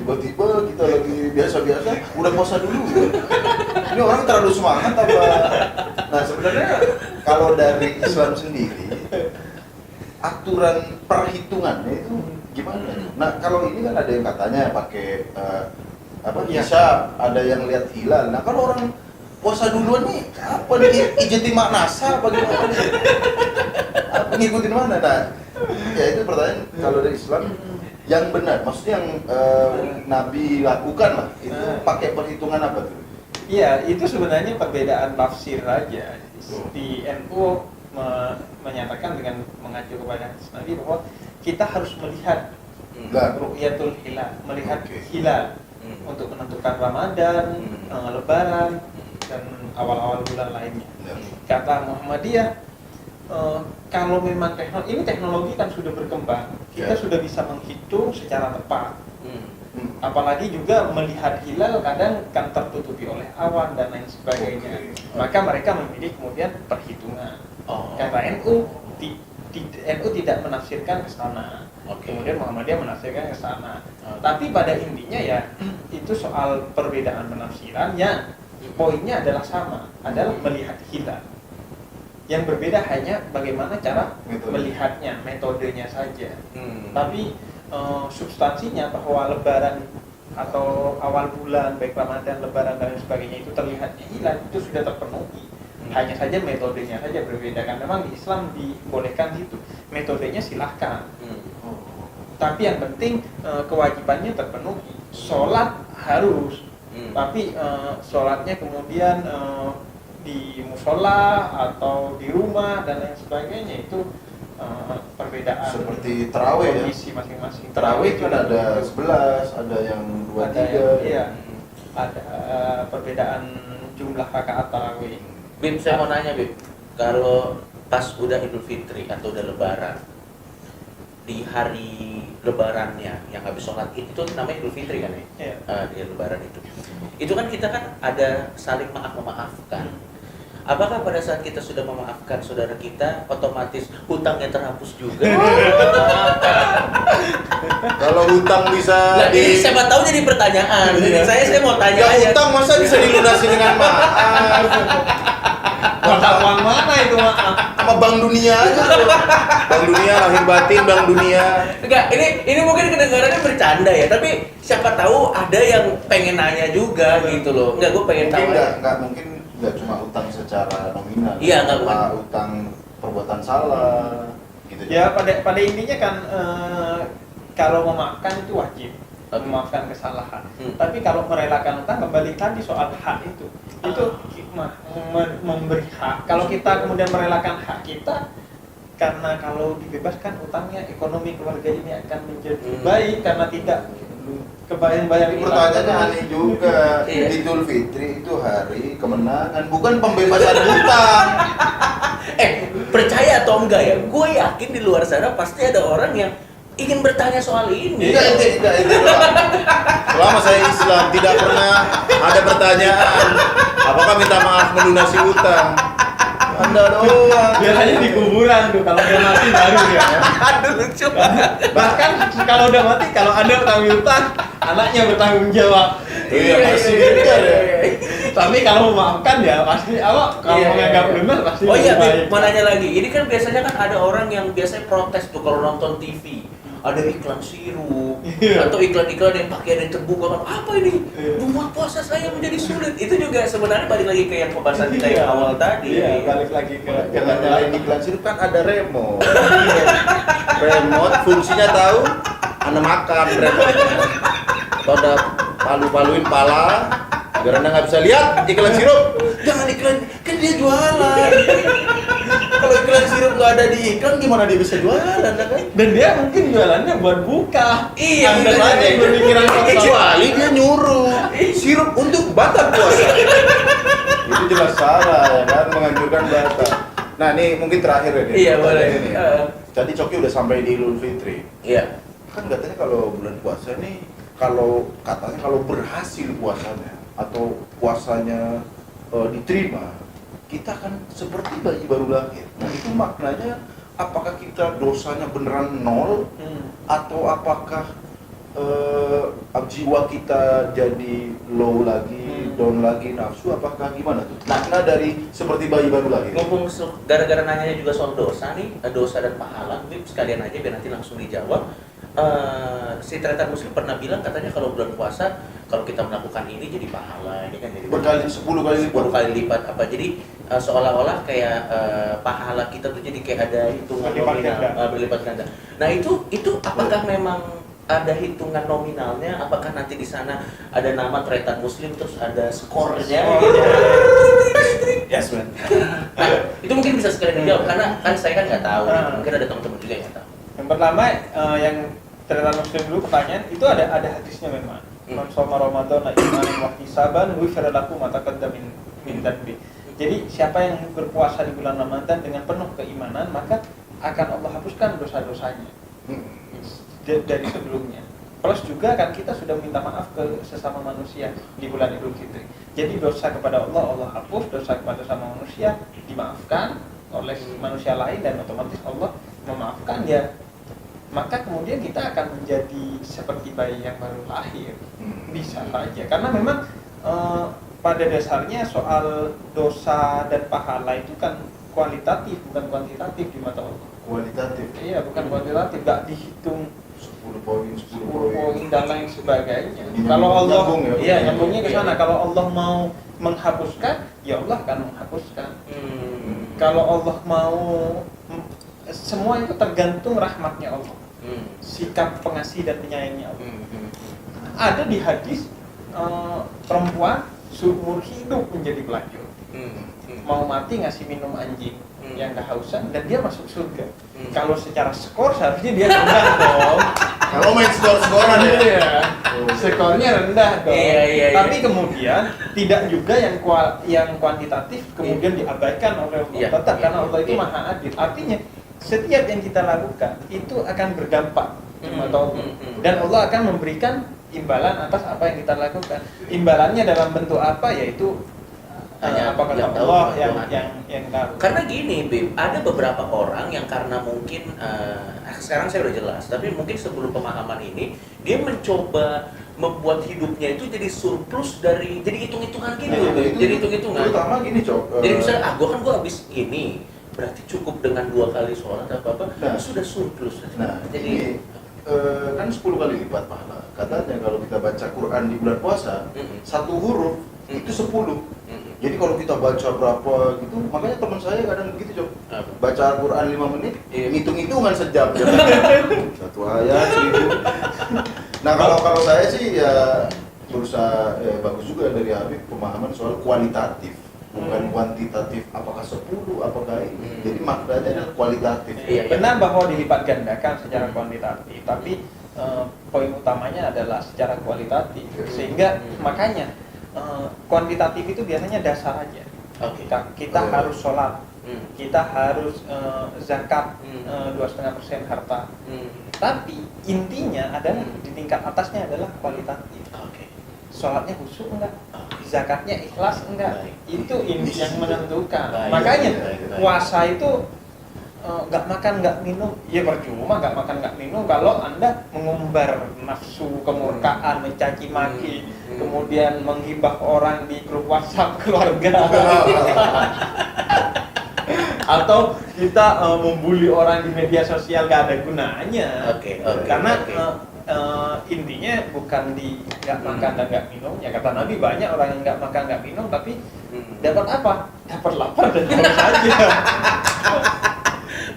Tiba-tiba kita lagi biasa-biasa udah puasa dulu. Ini orang terlalu semangat apa? Nah sebenarnya kalau dari Islam sendiri aturan perhitungannya itu gimana? Nah kalau ini kan ada yang katanya pakai hisab, ada yang lihat hilal. Nah kalau orang puasa duluan nih apa nih ijtima nasa bagaimana nih? Apa ngikutin mana? Nah ya itu pertanyaan kalau dari Islam yang benar, maksudnya yang Nabi lakukan lah itu pakai perhitungan apa tuh? Iya, itu sebenarnya perbedaan tafsir aja. Di NU menyatakan dengan mengacu kepada hadis Nabi bahwa kita harus melihat ru'yatul hilal, melihat hilal untuk menentukan Ramadan, Lebaran dan awal-awal bulan lainnya. Kata Muhammadiyah, kalau memang teknologi kan sudah berkembang, kita sudah bisa menghitung secara tepat. Apalagi juga melihat hilal kadang kan tertutupi oleh awan dan lain sebagainya. Maka mereka memilih kemudian perhitungan. Kata NU, NU tidak menafsirkan ke sana. Kemudian Muhammadiyah menafsirkan ke sana. Tapi pada intinya ya itu soal perbedaan penafsiran yang poinnya adalah sama, adalah melihat hilal. Yang berbeda hanya bagaimana cara melihatnya, metodenya saja. Tapi substansinya bahwa Lebaran atau awal bulan, baik Ramadan, Lebaran dan sebagainya itu terlihatnya hilal, itu sudah terpenuhi. Hanya saja metodenya saja berbeda. Kan memang di Islam dibolehkan itu, metodenya silahkan. Tapi yang penting kewajibannya terpenuhi. Sholat harus, tapi sholatnya kemudian di musola atau di rumah dan lain sebagainya itu perbedaan. Seperti tarawih kondisi masing-masing. Tarawih kan ada 11, ada yang 23. Iya, ada perbedaan jumlah rakaat tarawih. Bim, saya mau nanya Bim, kalau pas udah Idul Fitri atau udah Lebaran, di hari Lebarannya yang habis sholat itu namanya Idul Fitri kan ya? Di Lebaran itu kan kita kan ada saling memaafkan. Apakah pada saat kita sudah memaafkan saudara kita, otomatis hutangnya terhapus juga? Kalau hutang bisa Nah, ini siapa tahu jadi pertanyaan. Saya mau tanya aja. Hutang masa bisa dilunasi dengan maaf? Mata uang mana itu maaf? Sama Bank Dunia aja tuh. Bank Dunia, lahir batin Bank Dunia. Enggak, ini mungkin kedengarannya bercanda ya, tapi siapa tahu ada yang pengen nanya juga gitu loh. Enggak, gue pengen tahu. Mungkin nggak cuma utang secara nominal. Iya, nggak cuma utang perbuatan salah gitu. Ya pada intinya kan kalau memaafkan itu wajib, memaafkan kesalahan. Tapi kalau merelakan utang, kembali tadi soal hak itu hikmah memberi hak. Kalau kita kemudian merelakan hak kita, karena kalau dibebaskan utangnya, ekonomi keluarga ini akan menjadi baik karena tidak kebayang-bayang. Pertanyaannya aneh juga. Idul Fitri itu hari kemenangan, bukan pembebasan hutang. Percaya atau enggak ya, gue yakin di luar sana pasti ada orang yang ingin bertanya soal ini. Enggak. Selama saya Islam tidak pernah ada pertanyaan apakah minta maaf melunasi hutang. Anda doang. Biasanya di kuburan tuh, kalau udah mati baru ya. Aduh, lucu. Bahkan kalau udah mati, kalau Anda bertanggung hutang, anaknya bertanggung jawab. Iya, masih juga ya. Tapi kalau memaafkan ya pasti kalau menganggap benar pasti. Oh iya, baik. mau nanya lagi. Ini kan biasanya kan ada orang yang biasanya protes tuh kalau nonton TV. Ada iklan sirup atau iklan-iklan yang pakaian yang terbuka kan, apa ini? Membuat puasa saya menjadi sulit. Itu juga sebenarnya balik lagi ke yang pembahasan kita yang awal tadi. Iya, balik lagi ke Jangan nyalain iklan sirup, kan ada remote. Remote fungsinya tahu, Anda makan remote. Atau ada palu-paluin pala, biar Anda nggak bisa lihat iklan sirup. Jangan iklan, kan dia jualan. Kalau iklan sirup nggak ada di iklan, gimana dia bisa jualan, kan? Dan dia mungkin jualannya buat buka. Iya, Anda saja yang berpikiran kotor. Kecuali dia nyuruh sirup untuk batal puasa. Itu jelas salah ya kan, menganjurkan batal. Nah ini mungkin terakhir ya. Iya, boleh. Ini. Tadi Coki udah sampai di Idul Fitri. Iya. Kan katanya kalau bulan puasa nih, katanya kalau berhasil puasanya atau puasanya diterima, kita kan seperti bayi baru lahir. Nah itu maknanya apakah kita dosanya beneran nol atau apakah jiwa kita jadi low lagi, down lagi, nafsu, apakah gimana tuh? Makna dari seperti bayi baru lagi. Ngomong gara-gara nanyanya juga soal dosa nih, dosa dan pahala, Bib, sekalian aja biar nanti langsung dijawab. Si Tretan Muslim pernah bilang katanya kalau bulan puasa kalau kita melakukan ini jadi pahala, ini kan jadi berkali 10 kali lipat. 10 kali lipat apa, jadi seolah-olah kayak pahala kita tuh jadi kayak ada hitungan nominal berlipat ganda. Nah itu apakah memang ada hitungan nominalnya? Apakah nanti di sana ada nama Tretan Muslim terus ada skornya? Yes, man. Nah, itu mungkin bisa sekalian dijawab karena kan saya kan nggak tahu, mungkin ada teman-teman juga yang nggak tahu. Yang pertama yang Tretan Muslim dulu pertanyaan itu ada hadisnya memang. Man shoma Ramadan imanan wa ihtisaban ghufira lahu ma taqaddama min dhanbi. Jadi siapa yang berpuasa di bulan Ramadan dengan penuh keimanan maka akan Allah hapuskan dosa-dosanya dari sebelumnya. Plus juga kan kita sudah minta maaf ke sesama manusia di bulan Idul Fitri. Jadi dosa kepada Allah hapus, dosa kepada sesama manusia dimaafkan oleh manusia lain dan otomatis Allah memaafkan ya. Maka kemudian kita akan menjadi seperti bayi yang baru lahir. Bisa saja karena memang pada dasarnya soal dosa dan pahala itu kan kualitatif bukan kuantitatif di mata Allah. Kualitatif. Iya, bukan kuantitatif, nggak dihitung 10 poin dan lain sebagainya. Kalau Allah nyambungnya ke sana. Kalau Allah mau menghapuskan, ya Allah akan menghapuskan. Kalau Allah mau, semua itu tergantung rahmatnya Allah. Sikap pengasih dan penyayangnya Allah. Ada di hadis perempuan seumur hidup menjadi pelacur. Mau mati ngasih minum anjing yang kehausan dan dia masuk surga. Kalau secara skor seharusnya dia rendah dong. Kalau main skor-skoran ya. Skornya rendah dong. Iya. Tapi kemudian tidak juga yang kuantitatif kemudian diabaikan oleh Allah tetap karena Allah itu maha adil. Artinya setiap yang kita lakukan itu akan berdampak dan Allah akan memberikan imbalan atas apa yang kita lakukan. Imbalannya dalam bentuk apa yaitu hanya apa kata yang Allah tahu, yang tahu. Karena gini, Bim, ada beberapa orang yang karena mungkin sekarang saya udah jelas, tapi mungkin sebelum pemahaman ini dia mencoba membuat hidupnya itu jadi surplus dari jadi hitung-hitungan gitu. Jadi hitung-hitungan. Terutama gini, Cok. Jadi misalnya gua habis ini berarti cukup dengan 2 kali sholat apa sudah surplus. Nah, jadi kan 10 kali lipat pahala. Katanya kalau kita baca Quran di bulan puasa, satu huruf itu 10. Jadi kalau kita baca berapa gitu, makanya teman saya kadang begitu, Cok. Baca Al-Quran 5 menit, hitung-hitungan sejam. Satu ayat 1000. Nah, kalau saya sih ya berusaha bagus juga dari Habib pemahaman soal kualitatif, bukan kuantitatif. Apakah 10, apakah ini. Jadi maknanya adalah kualitatif. Benar bahwa dilipat gandakan secara kuantitatif, tapi poin utamanya adalah secara kualitatif. Sehingga makanya kuantitatif itu biasanya dasar aja. Kita harus sholat, kita harus zakat 2,5% harta. Tapi intinya adalah di tingkat atasnya adalah kualitatif. Sholatnya khusyuk enggak? Zakatnya ikhlas enggak? Itu inti yang menentukan. Makanya puasa itu nggak makan nggak minum, ya percuma nggak makan nggak minum kalau Anda mengumbar nafsu, kemurkaan, mencaci maki, kemudian menghibah orang di grup WhatsApp keluarga, atau kita membuli orang di media sosial nggak ada gunanya. Karena intinya bukan di nggak makan dan nggak minum. Ya kata Nabi banyak orang yang nggak makan nggak minum tapi dapat apa? Dapat lapar dan haus saja.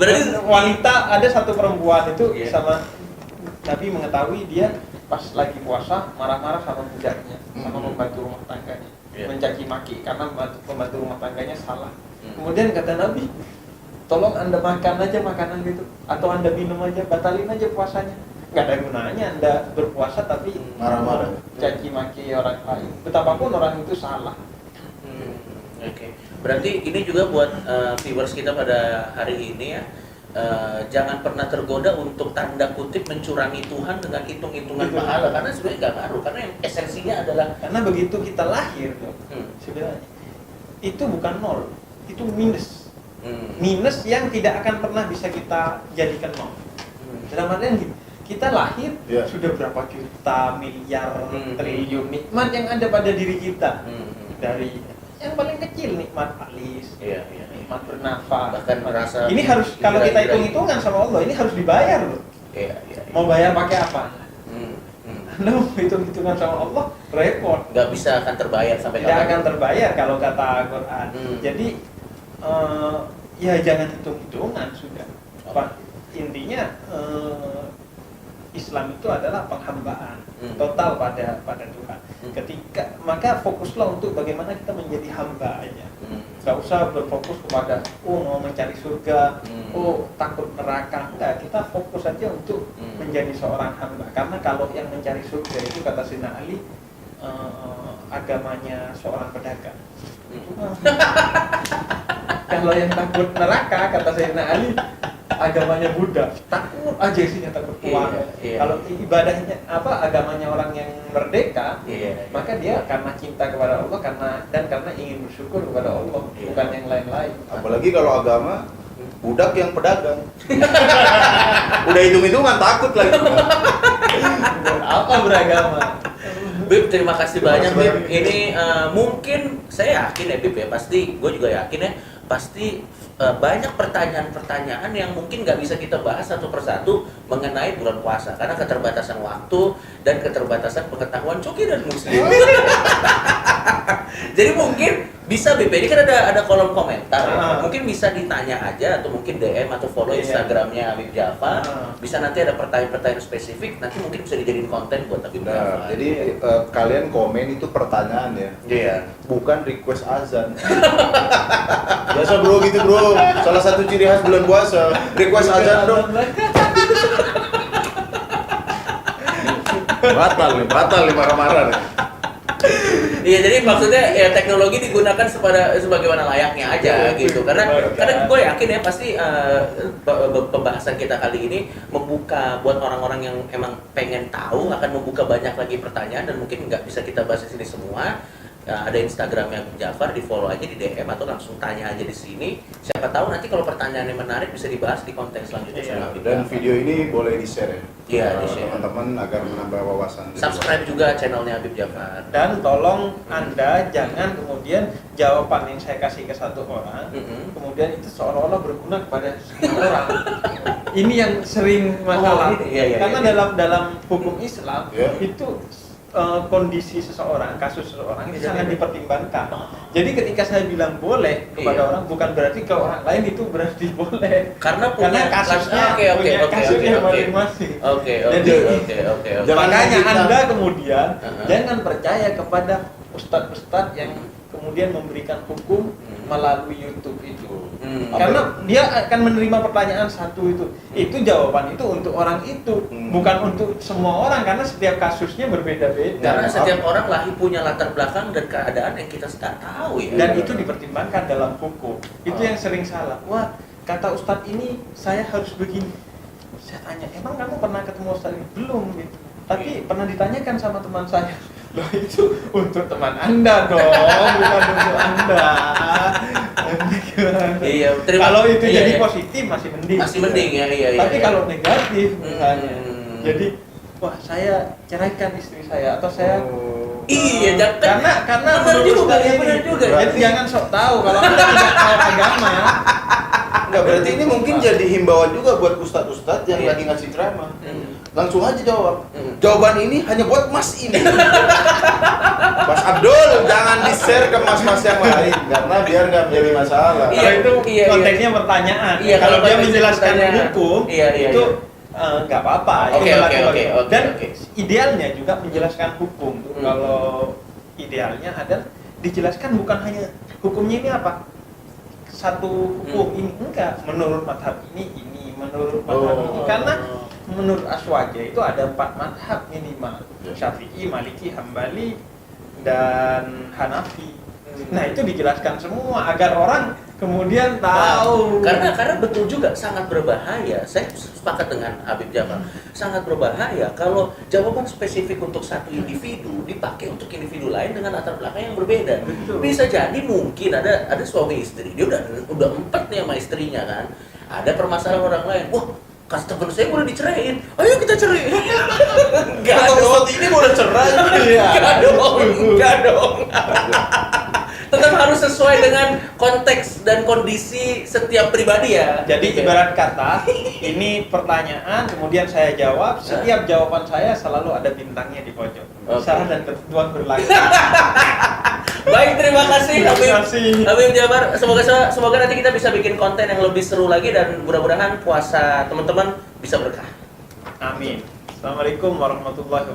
Berarti wanita, ada satu perempuan itu sama Nabi mengetahui dia pas lagi puasa marah-marah sama budaknya, sama pembantu rumah tangganya, mencaci maki karena pembantu rumah tangganya salah. Kemudian kata Nabi, tolong Anda makan aja makanan gitu, atau Anda minum aja, batalin aja puasanya. Nggak ada gunanya Anda berpuasa tapi marah-marah, caci maki orang lain, betapapun orang itu salah. Berarti ini juga buat viewers kita pada hari ini ya, jangan pernah tergoda untuk tanda kutip mencurangi Tuhan dengan hitung-hitungan pahala, karena sebenarnya nggak ngaruh, karena yang esensinya adalah karena begitu kita lahir sebenarnya itu bukan nol, itu minus. Minus yang tidak akan pernah bisa kita jadikan nol. Dalam artian kita lahir sudah berapa juta, miliar, triliun nikmat yang ada pada diri kita. Dari yang paling kecil nikmat alis, nikmat bernafas. Bahkan merasa ini harus kalau kita hitung-hitungan sama Allah ini harus dibayar loh. Mau bayar pakai apa? Anda mau hitung-hitungan sama Allah repot. Nggak bisa akan terbayar sampai tidak akan terbayar kalau kata Quran. Jadi ya jangan hitung-hitungan sudah. Intinya Islam itu adalah penghambaan total pada Tuhan. Maka fokuslah untuk bagaimana kita menjadi hamba aja. Gak usah berfokus kepada mau mencari surga, takut neraka. Enggak, kita fokus aja untuk menjadi seorang hamba. Karena kalau yang mencari surga itu kata Sayyidina Ali agamanya seorang pedagang. Kalau yang takut neraka kata Sayyidina Ali agamanya Buddha, takut aja isinya, takut uang. Kalau ibadahnya agamanya orang yang merdeka, maka dia karena cinta kepada Allah karena ingin bersyukur kepada Allah, bukan yang lain-lain. Apalagi kalau agama budak yang pedagang. Udah hitung-hitungan takut lagi. Apa beragama? Bib, terima kasih banyak Bib. Ini mungkin saya yakin ya Bib ya, pasti gue juga yakin ya, pasti banyak pertanyaan-pertanyaan yang mungkin nggak bisa kita bahas satu persatu mengenai bulan puasa karena keterbatasan waktu dan keterbatasan pengetahuan Coki dan Muslim. Jadi mungkin bisa Bib, ini kan ada kolom komentar ya. Mungkin bisa ditanya aja atau mungkin DM atau follow Instagramnya Habib Jafar. Bisa nanti ada pertanyaan-pertanyaan spesifik, nanti mungkin bisa dijadiin konten buat Habib Jafar. Jadi kalian komen itu pertanyaan ya, bukan request azan. Biasa bro gitu bro, salah satu ciri khas bulan puasa, request azan dong. Batal nih marah-marah nih. Iya, jadi maksudnya ya teknologi digunakan sebagaimana layaknya aja gitu. Karena gue yakin ya pasti pembahasan kita kali ini membuka buat orang-orang yang emang pengen tahu, akan membuka banyak lagi pertanyaan dan mungkin nggak bisa kita bahas di sini semua. Ada Instagramnya Habib Jafar, di follow aja di DM atau langsung tanya aja di sini. Siapa tahu nanti kalau pertanyaannya menarik bisa dibahas di konten selanjutnya sama Habib Dan Jafar. video ini boleh di-share ya. Iya, di-share. Teman-teman agar menambah wawasan. Subscribe juga channelnya Habib Jafar. Dan tolong Anda jangan kemudian jawaban yang saya kasih ke satu orang, kemudian itu seolah-olah berguna kepada semua orang. Ini yang sering masalah. Karena dalam hukum Islam itu kondisi seseorang, kasus seseorang itu sangat dipertimbangkan. Jadi ketika saya bilang boleh kepada orang, bukan berarti ke orang lain itu berarti boleh. Karena kasusnya kasusnya masing-masing. Oke. Makanya Anda kemudian jangan percaya kepada ustadz-ustadz yang kemudian memberikan hukum melalui YouTube itu. Karena dia akan menerima pertanyaan satu itu jawaban itu untuk orang itu, bukan untuk semua orang, karena setiap kasusnya berbeda-beda. Karena setiap orang punya latar belakang dan keadaan yang kita tidak tahu ya. Dan itu dipertimbangkan dalam hukum. Itu yang sering salah. Wah, kata ustadz ini saya harus begini. Saya tanya, emang kamu pernah ketemu ustadz ini? Belum gitu. Tapi pernah ditanyakan sama teman saya. Loh, itu untuk teman Anda dong, bukan untuk Anda. Iya, kalau itu jadi positif masih mending. Masih mending ya, iya. Tapi kalau negatif misalnya, jadi wah saya ceraikan istri saya atau saya iya, karena benar juga. Jadi jangan sok tahu kalau Anda tidak tahu agama. Enggak, berarti ini mungkin jadi himbauan juga buat ustadz-ustadz yang lagi ngasih ceramah. Langsung aja jawab. Jawaban ini hanya buat Mas ini. Mas Abdul, jangan di-share ke mas-mas yang lain karena biar nggak menjadi masalah. Iya, itu konteksnya pertanyaan. Iya, kalau dia menjelaskan hukum, itu nggak apa-apa. Oke. Dan idealnya juga menjelaskan hukum. Kalau idealnya ada dijelaskan bukan hanya hukumnya ini apa, satu hukum ini enggak, menurut madhab ini menurut madhab ini, karena menurut Aswaja itu ada 4 madhab minimal, Syafi'i, Maliki, Hambali, dan Hanafi. Nah itu dijelaskan semua agar orang kemudian tahu. Karena betul juga sangat berbahaya. Saya sepakat dengan Habib Jafar. Sangat berbahaya kalau jawaban spesifik untuk satu individu dipakai untuk individu lain dengan latar belakang yang berbeda. Betul. Bisa jadi mungkin ada suami istri, dia udah empet nih sama istrinya kan. Ada permasalahan orang lain. Wah, kata temen saya boleh diceraiin, ayo kita cerai. Kata Ustadz ini boleh cerai. Enggak dong. Tetap harus sesuai dengan konteks dan kondisi setiap pribadi ya. Jadi ibarat kata, ini pertanyaan, kemudian saya jawab, setiap jawaban saya selalu ada bintangnya di pojok. Syarat dan ketentuan berlaku. Baik, terima kasih Terima kasih. Habib Jabar. Semoga nanti kita bisa bikin konten yang lebih seru lagi dan mudah-mudahan puasa teman-teman bisa berkah. Amin. Assalamualaikum warahmatullahi wabarakatuh.